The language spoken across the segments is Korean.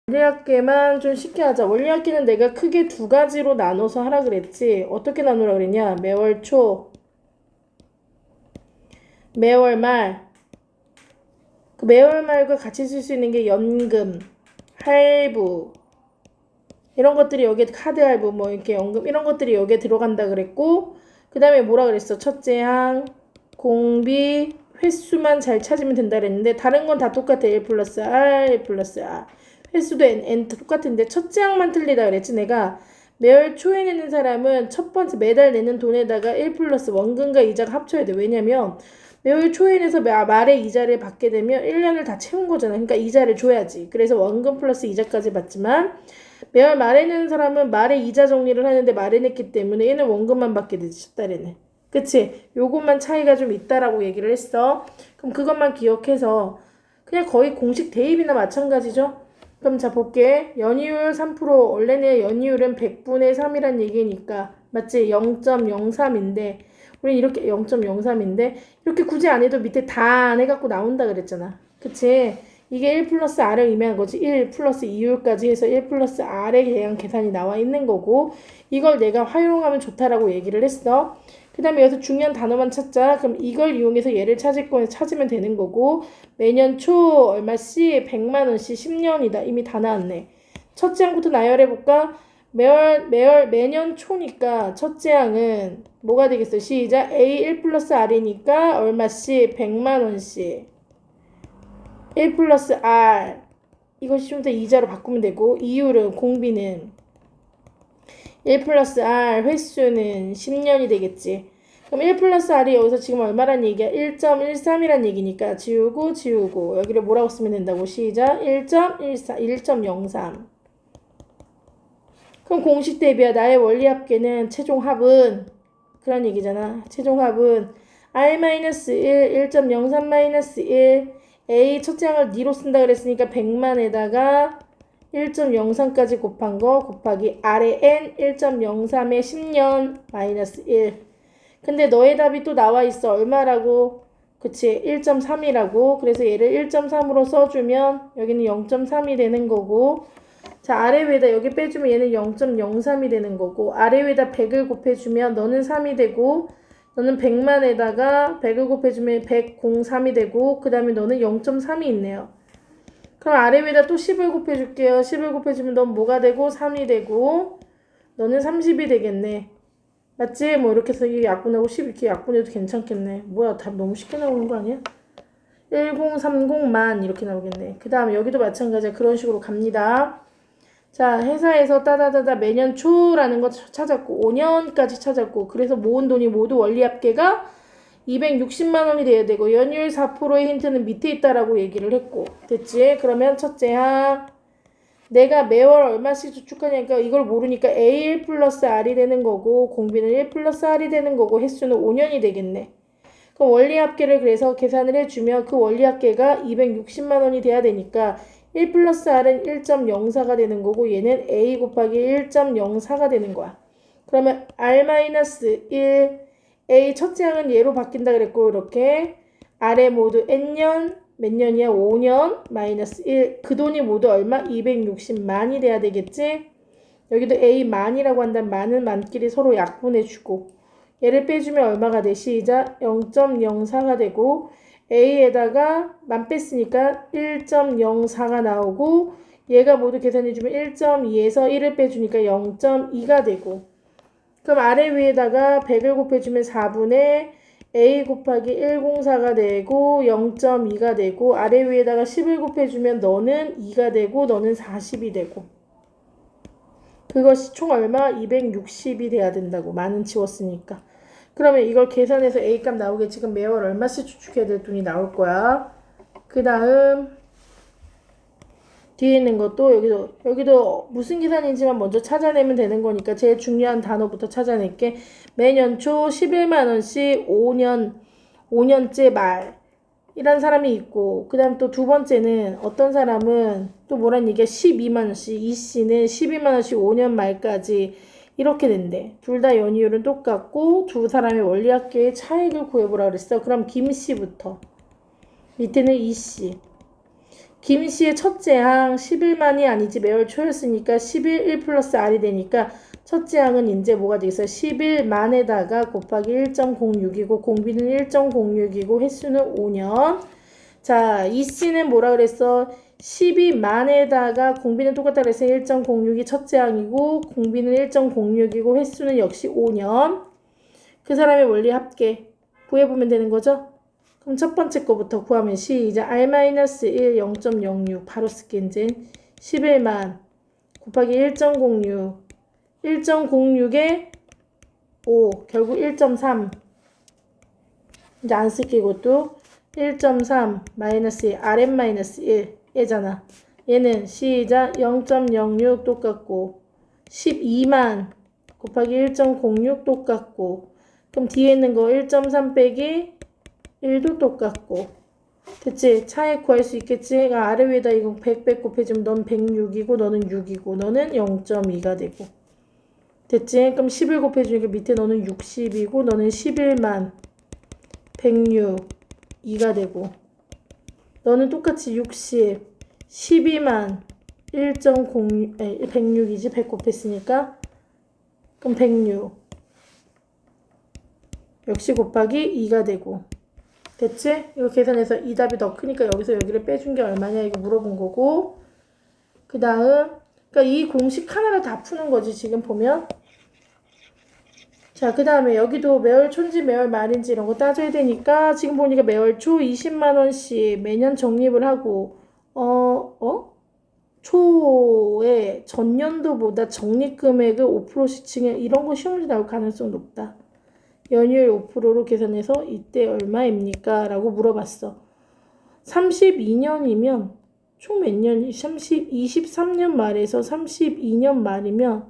원리합계만 좀 쉽게 하자. 원리합계는 내가 크게 두 가지로 나눠서 하라 그랬지. 어떻게 나누라 그랬냐? 매월 초, 매월 말. 그 매월 말과 같이 쓸 수 있는 게 연금, 할부, 이런 것들이 여기에 카드 할부, 뭐 이렇게 연금 이런 것들이 여기에 들어간다 그랬고, 그 다음에 뭐라 그랬어? 첫째 항, 공비, 횟수만 잘 찾으면 된다 그랬는데 다른 건 다 똑같아. 1 플러스 R, 1 플러스 R. 횟수도 n 똑같은데 첫째 항만 틀리다 그랬지. 내가 매월 초에 내는 사람은 첫 번째 매달 내는 돈에다가 1 플러스 원금과 이자가 합쳐야 돼. 왜냐면 매월 초에 내서 말에 이자를 받게 되면 1년을 다 채운 거잖아. 그러니까 이자를 줘야지. 그래서 원금 플러스 이자까지 받지만 매월 말에 내는 사람은 말에 이자 정리를 하는데 말에 냈기 때문에 얘는 원금만 받게 되지. 첫 달에는. 그치? 요것만 차이가 좀 있다라고 얘기를 했어. 그럼 그것만 기억해서 그냥 거의 공식 대입이나 마찬가지죠. 그럼 자 볼게. 연이율 3%. 원래는 연이율은 100분의 3이란 얘기니까 맞지? 0.03인데 우린 이렇게 0.03인데 이렇게 굳이 안 해도 밑에 다 안 해갖고 나온다 그랬잖아. 그치? 이게 1 플러스 R을 의미한 거지. 1 플러스 이율까지 해서 1 플러스 R에 대한 계산이 나와 있는 거고 이걸 내가 활용하면 좋다라고 얘기를 했어. 그 다음에 여기서 중요한 단어만 찾자. 그럼 이걸 이용해서 얘를 찾을 거에 찾으면 되는 거고 매년 초 얼마씩 100만원씩 10년이다. 이미 다 나왔네. 첫째 항부터 나열해볼까? 매년 초니까 첫째 항은 뭐가 되겠어? 시작. A 1 플러스 R이니까 얼마씩? 100만원씩. 1 플러스 R. 이것이 좀 더 이자로 바꾸면 되고 이율은 공비는 1 플러스 R, 횟수는 10년이 되겠지. 그럼 1 플러스 R이 여기서 지금 얼마란 얘기야? 1.13이란 얘기니까 지우고 여기를 뭐라고 쓰면 된다고? 시작. 1.14, 1.03. 그럼 공식 대비야. 나의 원리 합계는 최종 합은 그런 얘기잖아. 최종 합은 R-1, 1.03-1, A 첫째 항을 D로 쓴다 그랬으니까 100만에다가 1.03까지 곱한 거 곱하기 R의 N 1.03의 10년 마이너스 1. 근데 너의 답이 또 나와 있어. 얼마라고? 그치? 1.3이라고. 그래서 얘를 1.3으로 써주면 여기는 0.3이 되는 거고 자 아래 위에다 여기 빼주면 얘는 0.03이 되는 거고 아래 위에다 100을 곱해주면 너는 3이 되고 너는 100만에다가 100을 곱해주면 103이 되고 그 다음에 너는 0.3이 있네요. 그럼 아래 위에다 또 10을 곱해줄게요. 10을 곱해주면 넌 뭐가 되고 3이 되고 너는 30이 되겠네. 맞지? 뭐 이렇게 해서 이 약분하고 10 이렇게 약분해도 괜찮겠네. 뭐야 답 너무 쉽게 나오는 거 아니야? 1030만 이렇게 나오겠네. 그 다음에 여기도 마찬가지야. 그런 식으로 갑니다. 자 회사에서 따다다다 매년 초라는 거 찾았고 5년까지 찾았고 그래서 모은 돈이 모두 원리합계가 260만 원이 돼야 되고 연율 4%의 힌트는 밑에 있다라고 얘기를 했고 됐지? 그러면 첫째 항 내가 매월 얼마씩 저축하냐니까 이걸 모르니까 A1 플러스 R이 되는 거고 공비는 1 플러스 R이 되는 거고 횟수는 5년이 되겠네. 그럼 원리합계를 그래서 계산을 해주면 그 원리합계가 260만 원이 돼야 되니까 1 플러스 R은 1.04가 되는 거고 얘는 A 곱하기 1.04가 되는 거야. 그러면 R-1 A 첫째 항은 얘로 바뀐다 그랬고 이렇게 R에 모두 N년 몇 년이야? 5년 마이너스 1. 그 돈이 모두 얼마? 260만이 돼야 되겠지? 여기도 A 만이라고 한다면 만은 만끼리 서로 약분해주고 얘를 빼주면 얼마가 돼? 시작. 0.04가 되고 A에다가 만 뺐으니까 1.04가 나오고 얘가 모두 계산해주면 1.2에서 1을 빼주니까 0.2가 되고 그럼 아래 위에다가 100을 곱해주면 4분의 A 곱하기 104가 되고 0.2가 되고 아래 위에다가 10을 곱해주면 너는 2가 되고 너는 40이 되고 그것이 총 얼마? 260이 돼야 된다고. 만은 치웠으니까. 그러면 이걸 계산해서 A값 나오게 지금 매월 얼마씩 추측해야 될 돈이 나올 거야. 그 다음 뒤에 있는 것도 여기도 무슨 계산인지만 먼저 찾아내면 되는 거니까 제일 중요한 단어부터 찾아낼게. 매년 초 11만원씩 5년째 말이란 사람이 있고 그 다음 또 두 번째는 어떤 사람은 또 뭐란 얘기야 12만원씩 이 씨는 12만원씩 5년 말까지 이렇게 된대. 둘 다 연이율은 똑같고 두 사람의 원리합계의 차익을 구해보라 그랬어. 그럼 김씨부터 밑에는 이씨 김씨의 첫째 항 11만이 아니지 매월 초였으니까 11, 1 플러스 R이 되니까 첫째 항은 이제 뭐가 되겠어요? 11만에다가 곱하기 1.06이고 공비는 1.06이고 횟수는 5년. 자, 이씨는 뭐라 그랬어? 12만에다가 공비는 똑같다 그래서 1.06이 첫째 항이고 공비는 1.06이고 횟수는 역시 5년. 그 사람의 원리 합계 구해보면 되는 거죠? 그럼 첫 번째 거부터 구하면 시작. R-1 0.06 바로 쓸게 이제 11만 곱하기 1.06 1.06에 5 결국 1.3 이제 안 쓸게 이것도 1.3 마이너스 1 RM 마이너스 1 얘잖아. 얘는 시작 0.06 똑같고 12만 곱하기 1.06 똑같고 그럼 뒤에 있는 거 1.3 빼기 1도 똑같고 됐지? 차이 구할 수 있겠지? 아래 위에다 이거 100 곱해주면 넌 106이고 너는 6이고 너는 0.2가 되고 됐지? 그럼 11 곱해주니까 밑에 너는 60이고 너는 11만 106 2가 되고 너는 똑같이 60 12만 1.06 106이지 100 곱했으니까 그럼 106 역시 곱하기 2가 되고 됐지? 이거 계산해서 이 답이 더 크니까 여기서 여기를 빼준 게 얼마냐 이거 물어본 거고 그 다음 그러니까 이 공식 하나를 다 푸는 거지 지금 보면 자 그 다음에 여기도 매월 초인지 매월 말인지 이런 거 따져야 되니까 지금 보니까 매월 초 20만원씩 매년 적립을 하고 초에 전년도보다 적립금액을 5%씩 증액 이런 거 시험 문제 나올 가능성이 높다. 연휴일 5%로 계산해서 이때 얼마입니까? 라고 물어봤어. 32년이면 총 몇 년이 23년 말에서 32년 말이면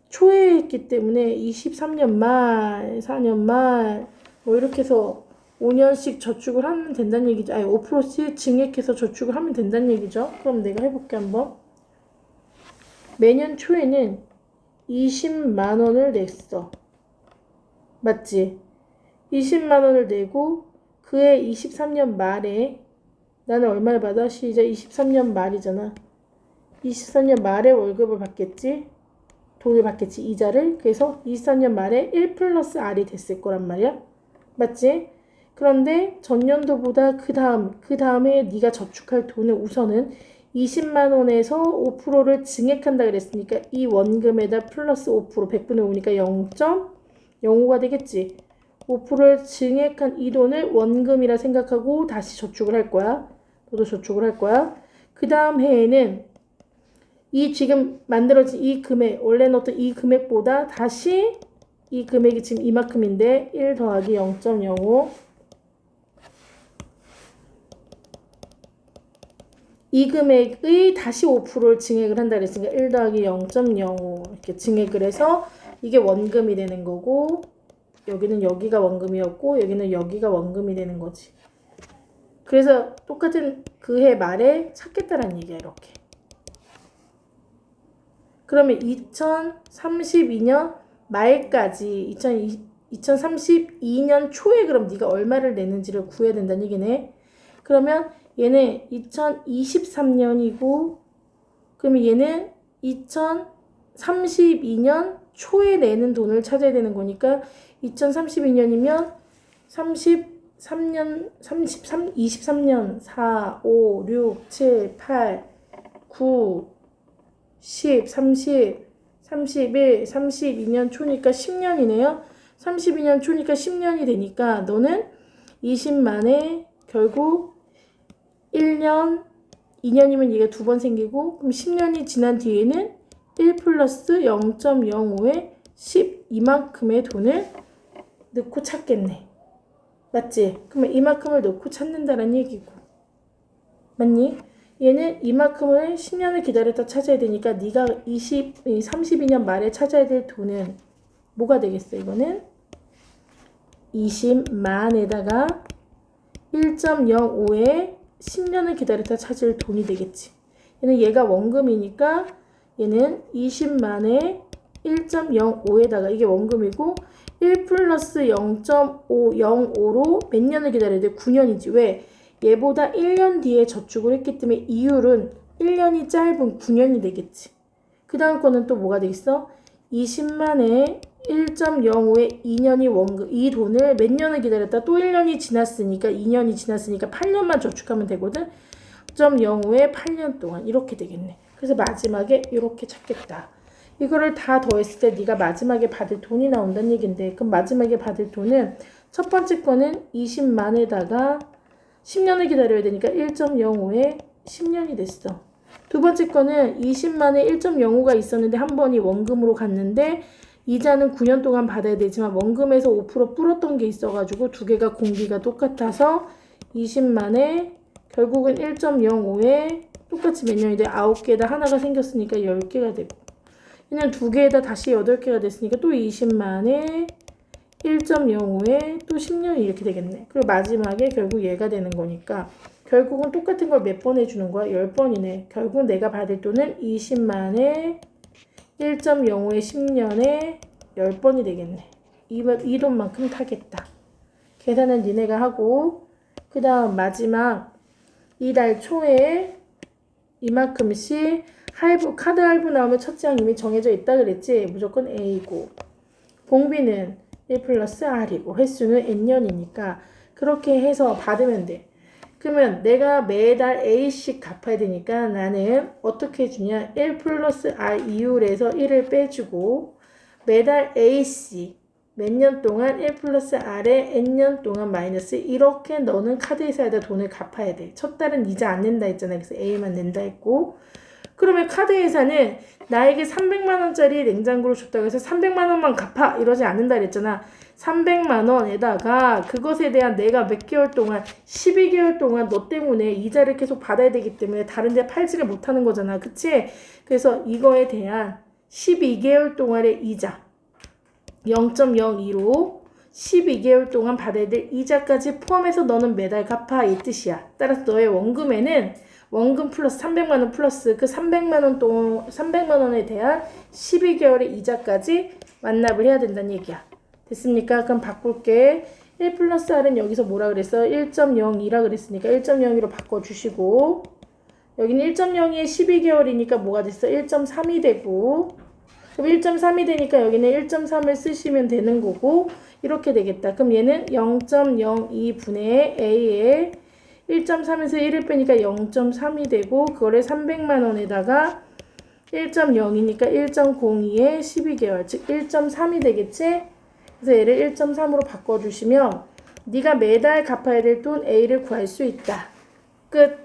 초에 했기 때문에 23년 말, 4년 말 뭐 이렇게 해서 5년씩 저축을 하면 된다는 얘기죠. 아니 5%씩 증액해서 저축을 하면 된다는 얘기죠. 그럼 내가 해볼게 한번. 매년 초에는 20만 원을 냈어. 맞지? 20만 원을 내고 그해 23년 말에 나는 얼마를 받아? 시작 23년 말이잖아. 23년 말에 월급을 받겠지? 돈을 받겠지? 이자를. 그래서 23년 말에 1 플러스 R이 됐을 거란 말이야. 맞지? 그런데 전년도보다 그 다음에 네가 저축할 돈을 우선은 20만 원에서 5%를 증액한다 그랬으니까 이 원금에다 플러스 5% 100분의 5니까 0.05가 되겠지. 5%를 증액한 이 돈을 원금이라 생각하고 다시 저축을 할 거야. 너도 저축을 할 거야. 그 다음 해에는 이 지금 만들어진 이 금액, 원래 넣었던 이 금액보다 다시 이 금액이 지금 이만큼인데 1 더하기 0.05 이 금액의 다시 5%를 증액을 한다 그랬으니까 1 더하기 0.05 이렇게 증액을 해서 이게 원금이 되는 거고 여기는 여기가 원금이었고 여기는 여기가 원금이 되는 거지. 그래서 똑같은 그 해 말에 찾겠다라는 얘기야 이렇게. 그러면 2032년 말까지 2032년 초에 그럼 네가 얼마를 내는지를 구해야 된다는 얘기네. 그러면 얘는 2023년이고 그러면 얘는 2032년 초에 내는 돈을 찾아야 되는 거니까 2032년이면 23년 4, 5, 6, 7, 8, 9, 10, 30, 31, 32년 초니까 10년이네요. 32년 초니까 10년이 되니까 너는 20만에 결국 1년, 2년이면 얘가 2번 생기고 그럼 10년이 지난 뒤에는 1 플러스 0.05에 10 이만큼의 돈을 넣고 찾겠네. 맞지? 그러면 이만큼을 넣고 찾는다는 얘기고. 맞니? 얘는 이만큼을 10년을 기다렸다 찾아야 되니까 네가 32년 말에 찾아야 될 돈은 뭐가 되겠어? 이거는 20만에다가 1.05에 10년을 기다렸다 찾을 돈이 되겠지. 얘는 얘가 원금이니까 얘는 20만에 1.05에다가 이게 원금이고 1 플러스 0.505로 몇 년을 기다려야 돼? 9년이지. 왜? 얘보다 1년 뒤에 저축을 했기 때문에 이율은 1년이 짧은 9년이 되겠지. 그 다음 거는 또 뭐가 되겠어? 20만에 1.05에 2년이 원금. 이 돈을 몇 년을 기다렸다? 또 1년이 지났으니까 2년이 지났으니까 8년만 저축하면 되거든. 0.05에 8년 동안 이렇게 되겠네. 그래서 마지막에 이렇게 찾겠다. 이거를 다 더했을 때 네가 마지막에 받을 돈이 나온다는 얘긴데, 그럼 마지막에 받을 돈은 첫 번째 거는 20만에다가 10년을 기다려야 되니까 1.05에 10년이 됐어. 두 번째 거는 20만에 1.05가 있었는데 한 번이 원금으로 갔는데 이자는 9년 동안 받아야 되지만 원금에서 5% 불었던 게 있어가지고 두 개가 공비가 똑같아서 20만에 결국은 1.05에 똑같이 몇 년이 돼? 9개에다 하나가 생겼으니까 10개가 되고, 그냥 두 개에다 다시 8개가 됐으니까 또 20만에 1.05에 또 10년이 이렇게 되겠네. 그리고 마지막에 결국 얘가 되는 거니까 결국은 똑같은 걸 몇 번 해주는 거야? 10번이네. 결국 내가 받을 돈은 20만에 1.05에 10년에 10번이 되겠네. 이 돈만큼 타겠다. 계산은 니네가 하고, 그 다음 마지막 이달 초에 이만큼씩 카드 할부 나오면 첫째 항 이미 정해져 있다 그랬지? 무조건 A고, 봉비는 1 플러스 R이고, 횟수는 N년이니까 그렇게 해서 받으면 돼. 그러면 내가 매달 A씩 갚아야 되니까 나는 어떻게 해주냐? 1 플러스 R 이율에서 1을 빼주고 매달 A씩 몇 년 동안 1 플러스 R에 N년 동안 마이너스, 이렇게 너는 카드회사에다 돈을 갚아야 돼. 첫 달은 이자 안 낸다 했잖아. 그래서 A만 낸다 했고, 그러면 카드회사는 나에게 300만 원짜리 냉장고를 줬다고 해서 300만 원만 갚아 이러지 않는다 그랬잖아. 300만 원에다가 그것에 대한 내가 몇 개월 동안 12개월 동안 너 때문에 이자를 계속 받아야 되기 때문에 다른 데 팔지를 못하는 거잖아. 그치? 그래서 이거에 대한 12개월 동안의 이자 0.02로 12개월 동안 받아야 될 이자까지 포함해서 너는 매달 갚아 이 뜻이야. 따라서 너의 원금에는 원금 플러스 300만 원 플러스 그 300만 원에 대한 12개월의 이자까지 완납을 해야 된다는 얘기야. 됐습니까? 그럼 바꿀게. 1 플러스 R은 여기서 뭐라 그랬어? 1.02라 그랬으니까 1.02로 바꿔주시고, 여기는 1.02에 12개월이니까 뭐가 됐어? 1.3이 되고, 그럼 1.3이 되니까 여기는 1.3을 쓰시면 되는 거고, 이렇게 되겠다. 그럼 얘는 0.02분의 A에 1.3에서 1을 빼니까 0.3이 되고, 그거를 300만 원에다가 1.0이니까 1.02에 12개월, 즉 1.3이 되겠지? 그래서 얘를 1.3으로 바꿔주시면 네가 매달 갚아야 될 돈 A를 구할 수 있다. 끝.